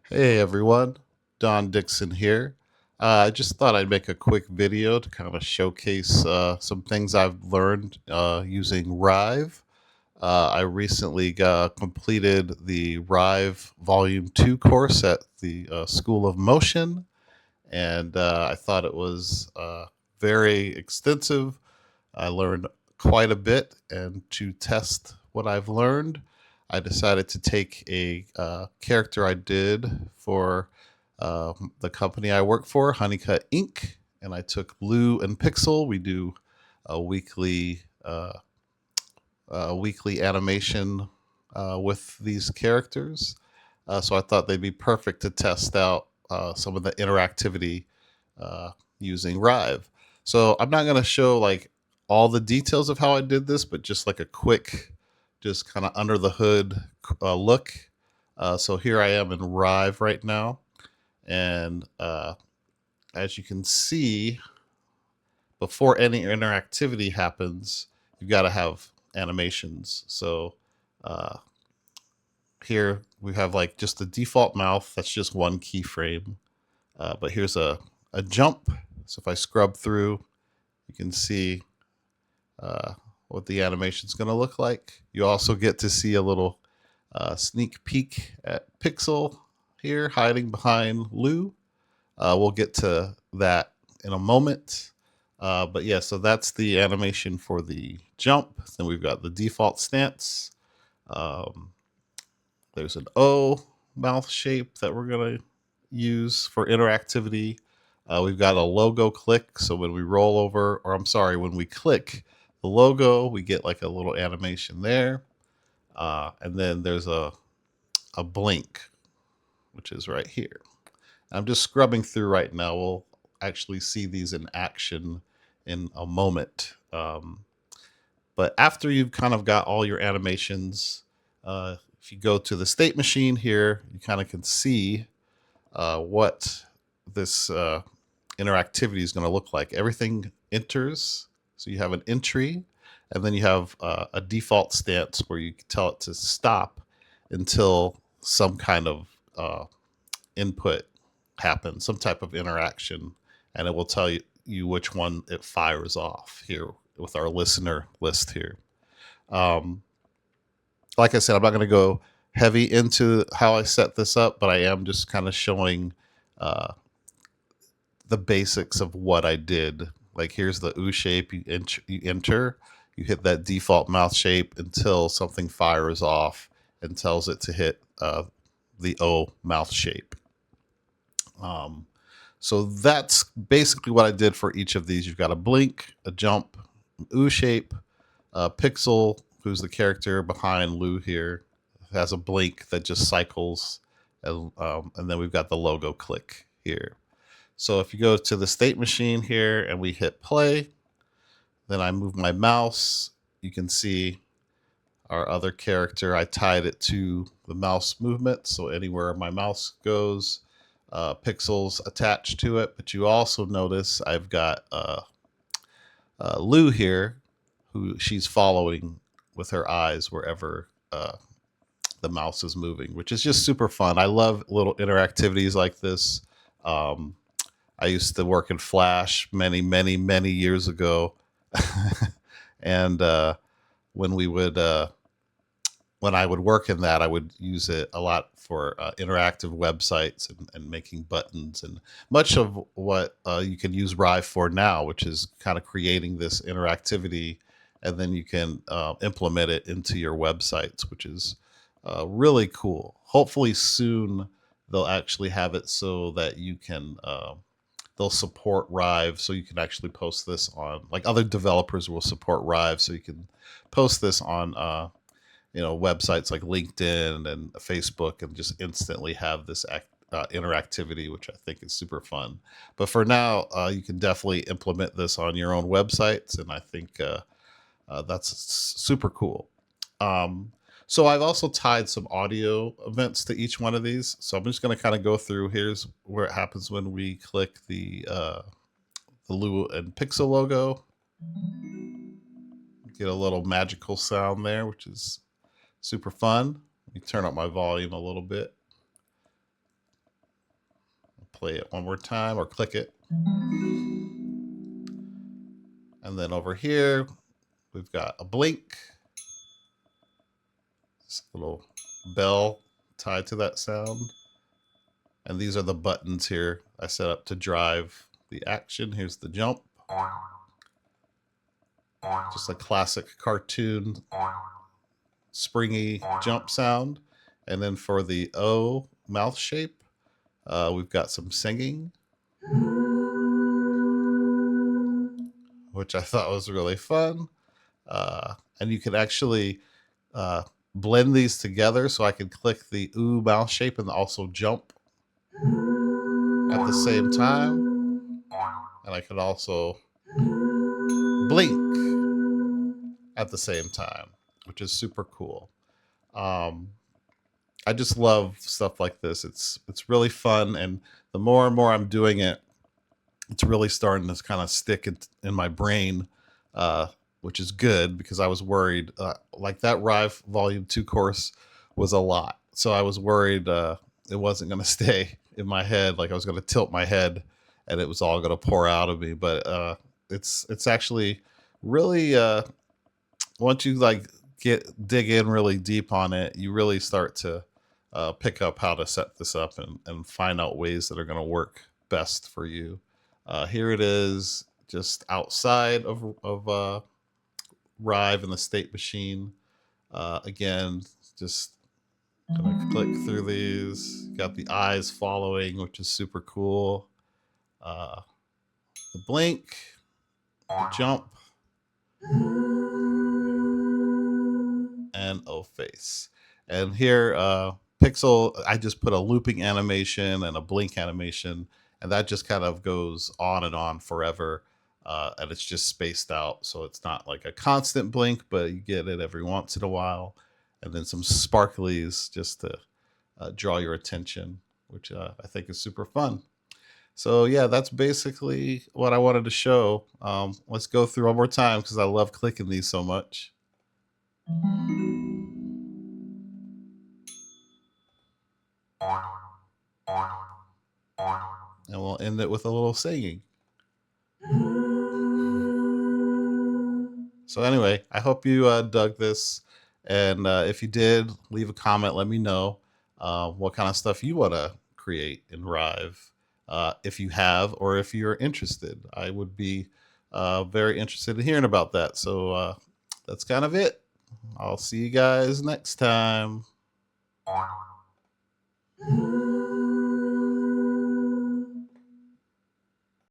Hey everyone, Don Dixon here. I just thought I'd make a quick video to kind of showcase some things I've learned using Rive. I recently completed the Rive Volume 2 course at the School of Motion, and I thought it was very extensive. I learned quite a bit, and to test what I've learned, I decided to take a character I did for the company I work for, Honeycutt Inc., and I took LOO and Pixel. We do a weekly animation with these characters. So I thought they'd be perfect to test out some of the interactivity uh, using Rive. So I'm not going to show like all the details of how I did this, but just like a quick, just kind of under the hood look. So here I am in Rive right now. And as you can see, before any interactivity happens, you've got to have animations. So uh, here we have like just the default mouth. That's just one keyframe. But here's a jump. So if I scrub through, you can see uh, what the animation is going to look like. You also get to see a little sneak peek at Pixel here hiding behind LOO. We'll get to that in a moment. But yeah, so that's the animation for the jump. Then we've got the default stance. Um, there's an O mouth shape that we're going to use for interactivity. We've got a logo click. So when we roll over, or I'm sorry, when we click the logo, we get like a little animation there. And then there's a blink, which is right here. I'm just scrubbing through right now. We'll actually see these in action in a moment. But after you've kind of got all your animations, if you go to the state machine here, you kind of can see what this interactivity is going to look like. Everything enters. So you have an entry, and then you have a default stance where you tell it to stop until some kind of input happens, some type of interaction, and it will tell you which one it fires off here with our listener list here. Um, like I said, I'm not going to go heavy into how I set this up, but I am just kind of showing uh, the basics of what I did. Like here's the U shape. You enter, you hit that default mouth shape until something fires off and tells it to hit the O mouth shape. Um, so that's basically what I did for each of these. You've got a blink, a jump, U shape, Pixel, who's the character behind LOO here, has a blink that just cycles, and then we've got the logo click here. So if you go to the state machine here and we hit play, then I move my mouse, you can see our other character. I tied it to the mouse movement, so anywhere my mouse goes, pixels attached to it. But you also notice I've got LOO here, who she's following with her eyes wherever the mouse is moving, which is just super fun. I love little interactivities like this. Um, I used to work in Flash many years ago, and when we would when I would work in that, I would use it a lot for interactive websites and making buttons and much of what you can use Rive for now, which is kind of creating this interactivity, and then you can implement it into your websites, which is really cool. Hopefully soon they'll actually have it so that you can. They'll support Rive, so you can actually post this on. Like other developers will support Rive, so you can post this on websites like LinkedIn and Facebook and just instantly have this interactivity, which I think is super fun. But for now, you can definitely implement this on your own websites, and I think that's super cool. Um, so I've also tied some audio events to each one of these. So I'm just going to kind of go through. Here's where it happens when we click the LOO and Pixel logo. Get a little magical sound there, which is super fun. Let me turn up my volume a little bit. play it one more time or click it. And then over here, we've got a blink. This little bell tied to that sound. And these are the buttons here I set up to drive the action. Here's the jump. Just a classic cartoon, springy jump sound. And then for the O mouth shape, we've got some singing, which I thought was really fun. And you can actually blend these together, so I can click the ooh mouth shape and also jump at the same time. And I can also blink at the same time, which is super cool. I just love stuff like this. It's really fun, and the more and more I'm doing it, it's really starting to kind of stick in my brain, which is good because I was worried. Like that Rive Volume 2 course was a lot, so I was worried it wasn't going to stay in my head. Like I was going to tilt my head, and it was all going to pour out of me. But it's actually really once you like dig in really deep on it, you really start to pick up how to set this up and find out ways that are going to work best for you. Here it is, just outside of Rive and the state machine. Again, just gonna click through these. Got the eyes following, which is super cool. The blink, the jump, and O face. And here, Pixel, I just put a looping animation and a blink animation, and that just kind of goes on and on forever. And it's just spaced out, so it's not like a constant blink, but you get it every once in a while. And then some sparklies just to draw your attention, which I think is super fun. So yeah, that's basically what I wanted to show. Let's go through one more time because I love clicking these so much. And we'll end it with a little singing. So anyway, I hope you dug this. And if you did, leave a comment. Let me know what kind of stuff you want to create in Rive. If you have, or if you're interested, I would be very interested in hearing about that. So that's kind of it. I'll see you guys next time.